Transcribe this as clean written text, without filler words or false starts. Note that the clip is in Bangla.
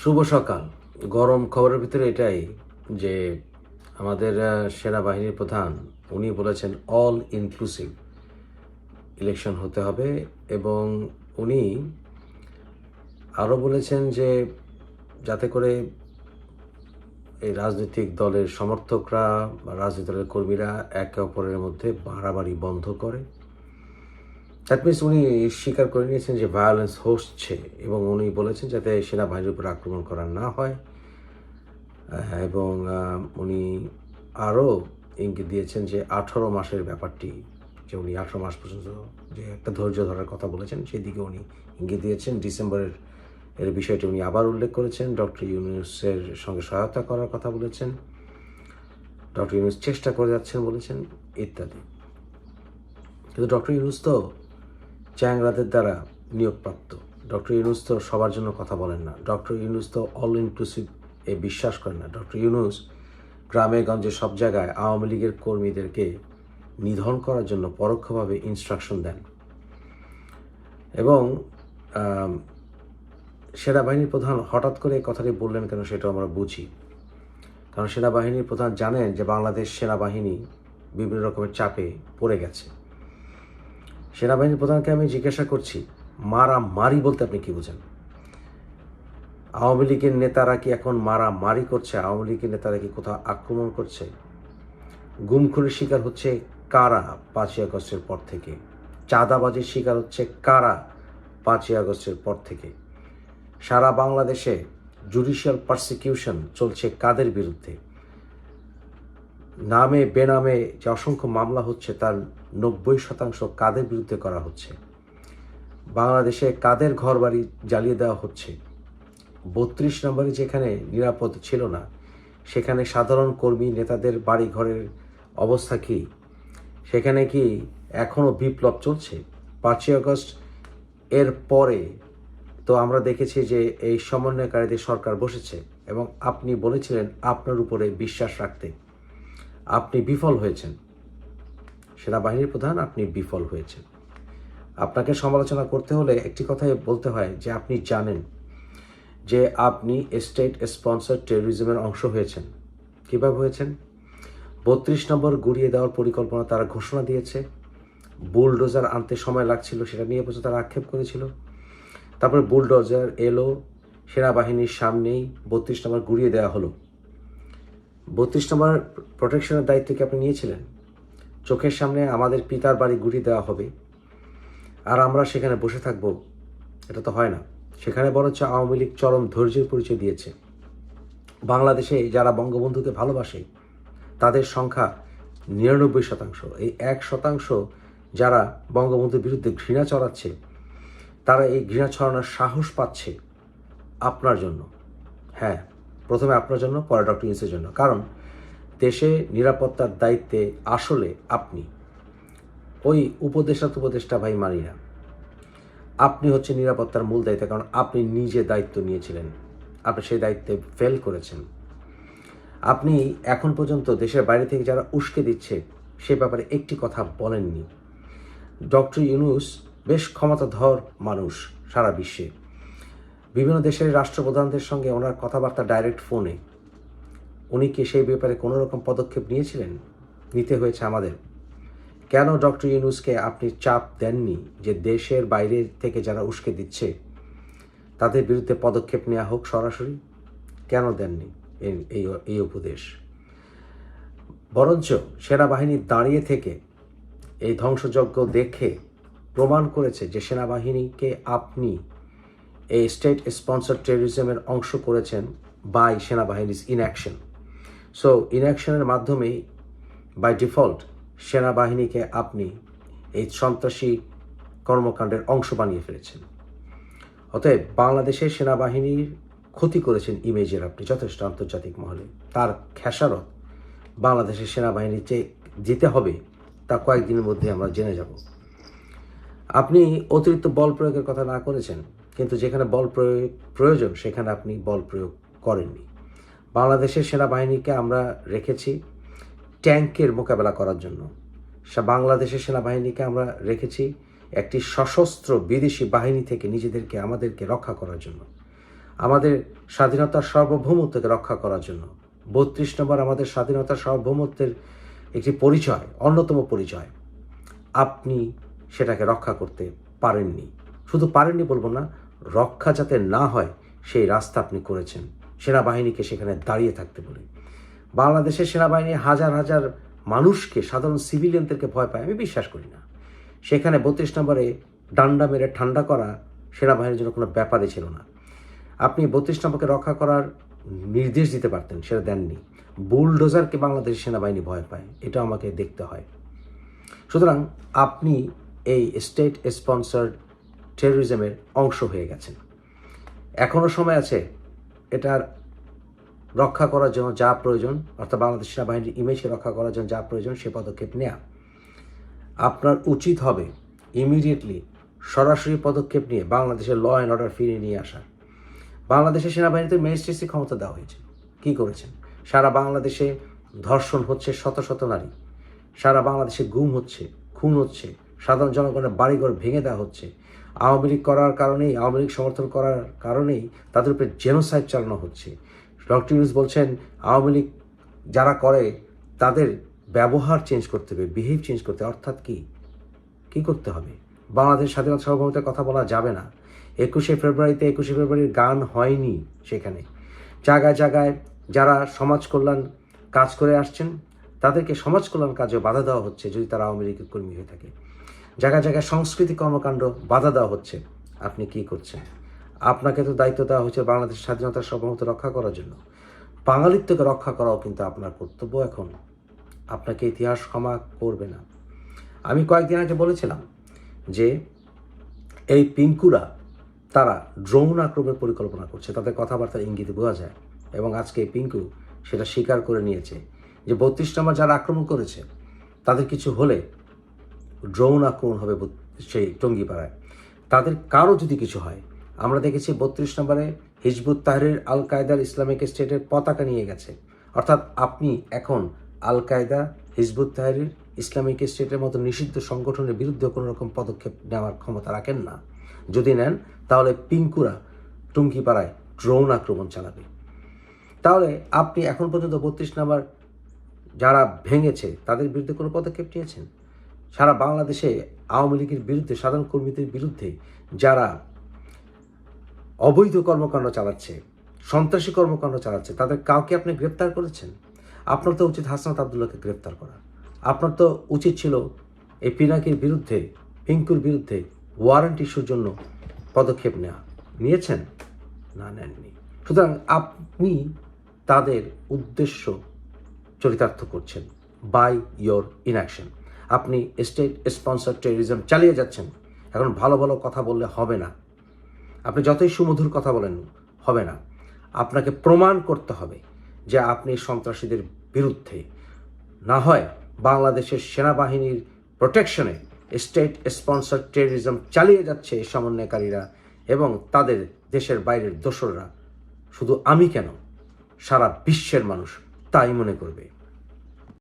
শুভ সকাল। গরম খবরের ভিতরে এটাই যে আমাদের সেনাবাহিনীর প্রধান উনি বলেছেন অল ইনক্লুসিভ ইলেকশন হতে হবে এবং উনি আরও বলেছেন যে যাতে করে এই রাজনৈতিক দলের সমর্থকরা বা রাজনৈতিক দলের কর্মীরা একে অপরের মধ্যে বাড়াবাড়ি বন্ধ করে। দ্যাট মিনস উনি স্বীকার করে নিয়েছেন যে ভায়োলেন্স হচ্ছে এবং উনি বলেছেন যাতে সেনাবাহিনীর উপর আক্রমণ করা না হয় এবং উনি আরও ইঙ্গিত দিয়েছেন যে 18 মাসের ব্যাপারটি, যে উনি 18 মাস পর্যন্ত যে একটা ধৈর্য ধরার কথা বলেছেন সেই দিকে উনি ইঙ্গিত দিয়েছেন। ডিসেম্বরের বিষয়টি উনি আবার উল্লেখ করেছেন। ডক্টর ইউনূসের সঙ্গে সহায়তা করার কথা বলেছেন, ডক্টর ইউনূস চেষ্টা করে যাচ্ছেন বলেছেন ইত্যাদি। কিন্তু ডক্টর ইউনূস তো চ্যাংরাদের দ্বারা নিয়োগপ্রাপ্ত। ডক্টর ইউনূস তো সবার জন্য কথা বলেন না। ডক্টর ইউনূস তো অল ইনক্লুসিভ বিশ্বাস করেন না। ডক্টর ইউনূস গ্রামে গঞ্জে সব জায়গায় আওয়ামী লীগের কর্মীদেরকে নিধন করার জন্য পরোক্ষভাবে ইনস্ট্রাকশন দেন এবং সেনাবাহিনীর প্রধান হঠাৎ করে এই কথাটি বললেন কেন সেটা আমরা বুঝি। কারণ সেনাবাহিনীর প্রধান জানেন যে বাংলাদেশ সেনাবাহিনী বিভিন্ন রকমের চাপে পড়ে গেছে। সেনাবাহিনীর প্রধানকে আমি জিজ্ঞাসা করছি, মারামারি বলতে আপনি কি বোঝেন? আওয়ামী লীগের নেতারা কি এখন মারামারি করছে? আওয়ামী লীগের নেতারা কি কোথাও আক্রমণ করছে? গুম খুনের শিকার হচ্ছে কারা 5ই আগস্টের পর থেকে? চাঁদাবাজির শিকার হচ্ছে কারা 5ই আগস্টের পর থেকে? সারা বাংলাদেশে জুডিশিয়াল পারসিকিউশন চলছে কাদের বিরুদ্ধে? নামে বেনামে যে অসংখ্য মামলা হচ্ছে তার 90% কাদের বিরুদ্ধে করা হচ্ছে? বাংলাদেশে কাদের ঘরবাড়ি জ্বালিয়ে দেওয়া হচ্ছে? 32 নম্বরে যেখানে নিরাপদ ছিল না সেখানে সাধারণ কর্মী নেতাদের বাড়ি ঘরের অবস্থা কি? সেখানে কি এখনও বিপ্লব চলছে? 5ই আগস্ট এর পরে তো আমরা দেখেছি যে এই সমন্বয়কারীদের সরকার বসেছে এবং আপনি বলেছিলেন আপনার উপরে বিশ্বাস রাখতে। আপনি বিফল হয়েছেন সেনাবাহিনীর প্রধান, আপনি বিফল হয়েছেন। আপনাকে সমালোচনা করতে হলে একটি কথাই বলতে হয় যে আপনি জানেন যে আপনি স্টেট স্পন্সর টেরোরিজমের অংশ হয়েছেন। কীভাবে হয়েছেন? 32 নম্বর গুড়িয়ে দেওয়ার পরিকল্পনা তারা ঘোষণা দিয়েছে, বুলডোজার আনতে সময় লাগছিল সেটা নিয়ে পর্যন্ত তারা আক্ষেপ করেছিল। তারপরে বুলডোজার এলো, সেনাবাহিনীর সামনেই 32 নম্বর গুড়িয়ে দেওয়া হলো। 32 নম্বর প্রোটেকশনের দায়িত্ব কি আপনি নিয়েছিলেন? চোখের সামনে আমাদের পিতার বাড়ি গুড়িয়ে দেওয়া হবে আর আমরা সেখানে বসে থাকবো? এটা তো হয় না। সেখানে বরঞ্চ আওয়ামী লীগ চরম ধৈর্যের পরিচয় দিয়েছে। বাংলাদেশে যারা বঙ্গবন্ধুকে ভালোবাসে তাদের সংখ্যা 99%। এই 1% যারা বঙ্গবন্ধুর বিরুদ্ধে ঘৃণা ছড়াচ্ছে, তারা এই ঘৃণা ছড়ানোর সাহস পাচ্ছে আপনার জন্য। হ্যাঁ, প্রথমে আপনার জন্য, পরে ডক্টর ইউনূসের জন্য। কারণ দেশে নিরাপত্তার দায়িত্বে আসলে আপনি, ওই উপদেষ্টা ভাই মানি না। আপনি হচ্ছে নিরাপত্তার মূল দায়িত্ব, কারণ আপনি নিজে দায়িত্ব নিয়েছিলেন, আপনি সেই দায়িত্বে ফেল করেছেন। আপনি এখন পর্যন্ত দেশের বাইরে থেকে যারা উস্কে দিচ্ছে সে ব্যাপারে একটি কথা বলেননি। ডক্টর ইউনূস বেশ ক্ষমতাধর মানুষ সারা বিশ্বে, বিভিন্ন দেশের রাষ্ট্রপ্রধানদের সঙ্গে ওনার কথাবার্তা ডাইরেক্ট ফোনে। উনি কি সেই ব্যাপারে কোনো রকম পদক্ষেপ নিয়েছিলেন? নিতে হয়েছে আমাদের। কেন ডক্টর ইউনূসকে আপনি চাপ দেননি যে দেশের বাইরে থেকে যারা উস্কে দিচ্ছে তাদের বিরুদ্ধে পদক্ষেপ নেওয়া হোক সরাসরি? কেন দেননি এই উপদেশ? বরঞ্চ সেনাবাহিনী দাঁড়িয়ে থেকে এই ধ্বংসযজ্ঞ দেখে প্রমাণ করেছে যে সেনাবাহিনীকে আপনি এই স্টেট স্পন্সর টেরোরিজমের অংশ করেছেন বাই সেনাবাহিনীর ইনঅ্যাকশন। সো ইনঅ্যাকশনের মাধ্যমেই বাই ডিফল্ট সেনাবাহিনীকে আপনি এই সন্ত্রাসী কর্মকাণ্ডের অংশ বানিয়ে ফেলেছেন। অতএব বাংলাদেশের সেনাবাহিনীর ক্ষতি করেছেন ইমেজের আপনি যথেষ্ট আন্তর্জাতিক মহলে। তার খেসারত বাংলাদেশের সেনাবাহিনীর যে দিতে হবে তা কয়েকদিনের মধ্যে আমরা জেনে যাব। আপনি অতিরিক্ত বল প্রয়োগের কথা না করেছেন, কিন্তু যেখানে বল প্রয়োজন সেখানে আপনি বল প্রয়োগ করেননি। বাংলাদেশের সেনাবাহিনীকে আমরা রেখেছি ট্যাঙ্কের মোকাবেলা করার জন্য। বাংলাদেশের সেনাবাহিনীকে আমরা রেখেছি একটি সশস্ত্র বিদেশি বাহিনী থেকে আমাদেরকে রক্ষা করার জন্য। আমাদের স্বাধীনতার সার্বভৌমত্বকে রক্ষা করার জন্য। ৩২ নম্বর আমাদের স্বাধীনতার সার্বভৌমত্বের একটি পরিচয়, অন্যতম পরিচয়। আপনি সেটাকে রক্ষা করতে পারেননি। শুধু পারেননি বলবো না, রক্ষা যাতে না হয় সেই রাস্তা আপনি করেছেন সেনাবাহিনীকে সেখানে দাঁড়িয়ে থাকতে বলে। বাংলাদেশের সেনাবাহিনী হাজার হাজার মানুষকে, সাধারণ সিভিলিয়ানদেরকে ভয় পায়, আমি বিশ্বাস করি না। সেখানে ৩২ নম্বরে ডান্ডা মেরে ঠান্ডা করা সেনাবাহিনীর জন্য কোনো ব্যাপারই ছিল না। আপনি ৩২ নম্বরকে রক্ষা করার নির্দেশ দিতে পারতেন, সেটা দেননি। বুলডোজারকে বাংলাদেশ সেনাবাহিনী ভয় পায়, এটা আমাকে দেখতে হয়। সুতরাং আপনি এই স্টেট স্পন্সর্ড টেরোরিজমের অংশ হয়ে গেছেন। এখনও সময় আছে এটার রক্ষা করার জন্য যা প্রয়োজন, অর্থাৎ বাংলাদেশ সেনাবাহিনীর ইমেজকে রক্ষা করার জন্য যা প্রয়োজন সে পদক্ষেপ নেওয়া। আপনার উচিত হবে ইমিডিয়েটলি সরাসরি পদক্ষেপ নিয়ে বাংলাদেশের ল অ্যান্ড অর্ডার ফিরিয়ে নিয়ে আসা। বাংলাদেশের সেনাবাহিনীতে ম্যাজিস্ট্রেসি ক্ষমতা দেওয়া হয়েছে, কী করেছেন? সারা বাংলাদেশে ধর্ষণ হচ্ছে, শত শত নারী। সারা বাংলাদেশে গুম হচ্ছে, খুন হচ্ছে, সাধারণ জনগণের বাড়িঘর ভেঙে দেওয়া হচ্ছে। আওয়ামী লীগ করার কারণেই, আওয়ামী লীগ সমর্থন করার কারণেই তাদের উপরে জেনোসাইড চালানো হচ্ছে। ডক্টর ইউনূস বলছেন আওয়ামী লীগ যারা করে তাদের ব্যবহার চেঞ্জ করতে হবে, বিহেভ চেঞ্জ করতে হবে। অর্থাৎ কি করতে হবে? বাংলাদেশ স্বাধীনতা সার্বভৌমত্বের কথা বলা যাবে না। 21শে ফেব্রুয়ারির গান হয়নি। সেখানে জায়গায় জায়গায় যারা সমাজ কল্যাণ কাজ করে আসছেন তাদেরকে সমাজ কল্যাণ কাজে বাধা দেওয়া হচ্ছে যদি তারা আওয়ামী লীগের কর্মী হয়ে থাকে। জায়গায় জায়গায় সাংস্কৃতিক কর্মকাণ্ড বাধা দেওয়া হচ্ছে। আপনি কি করছেন? আপনাকে তো দায়িত্ব দেওয়া হয়েছে বাংলাদেশের স্বাধীনতার সার্বভৌমত্ব রক্ষা করার জন্য। বাঙালিত্বকে রক্ষা করাও কিন্তু আপনার কর্তব্য। এখন আপনাকে ইতিহাস ক্ষমা করবে না। আমি কয়েকদিন আগে বলেছিলাম যে এই পিঙ্কুরা তারা ড্রোন আক্রমণের পরিকল্পনা করছে, তাদের কথাবার্তার ইঙ্গিতে বোঝা যায়। এবং আজকে এই পিঙ্কু সেটা স্বীকার করে নিয়েছে যে ৩২ নম্বর যারা আক্রমণ করেছে তাদের কিছু হলে ড্রোন আক্রমণ হবে সেই টঙ্গিপাড়ায়। তাদের কারো যদি কিছু হয়, আমরা দেখেছি ৩২ নম্বরে হিজবুত তাহরির আল কায়দার ইসলামিক স্টেটের পতাকা নিয়ে গেছে। অর্থাৎ আপনি এখন আল কায়দা, হিজবুত তাহরির, ইসলামিক স্টেটের মতো নিষিদ্ধ সংগঠনের বিরুদ্ধে কোনো রকম পদক্ষেপ নেওয়ার ক্ষমতা রাখেন না। যদি নেন তাহলে পিঙ্কুরা টুঙ্গিপাড়ায় ড্রোন আক্রমণ চালাবে। তাহলে আপনি এখন পর্যন্ত ৩২ নম্বর যারা ভেঙেছে তাদের বিরুদ্ধে কোনো পদক্ষেপ নিয়েছেন? সারা বাংলাদেশে আওয়ামী লীগের বিরুদ্ধে, সাধারণ কর্মীদের বিরুদ্ধে যারা অবৈধ কর্মকাণ্ড চালাচ্ছে, সন্ত্রাসী কর্মকাণ্ড চালাচ্ছে, তাদের কাউকে আপনি গ্রেপ্তার করেছেন? আপনার তো উচিত হাসনাত আবদুল্লাহকে গ্রেপ্তার করা। আপনার তো উচিত ছিল এই পিনাকির বিরুদ্ধে, পিঙ্কুর বিরুদ্ধে ওয়ারেন্ট ইস্যুর জন্য পদক্ষেপ নেওয়া। নিয়েছেন? না, নেননি। সুতরাং আপনি তাদের উদ্দেশ্য চরিতার্থ করছেন বাই ইয়োর ইনঅ্যাকশন। আপনি স্টেট স্পন্সর টেরোরিজম চালিয়ে যাচ্ছেন। এখন ভালো ভালো কথা বললে হবে না। আপনি যতই সুমধুর কথা বলেন হবে না। আপনাকে প্রমাণ করতে হবে যে আপনি সন্ত্রাসীদের বিরুদ্ধে। না হয় বাংলাদেশের সেনাবাহিনীর প্রোটেকশনে স্টেট স্পন্সর টেরোরিজম চালিয়ে যাচ্ছে এই সমন্বয়কারীরা এবং তাদের দেশের বাইরের দোসররা। শুধু আমি কেন, সারা বিশ্বের মানুষ তাই মনে করবে।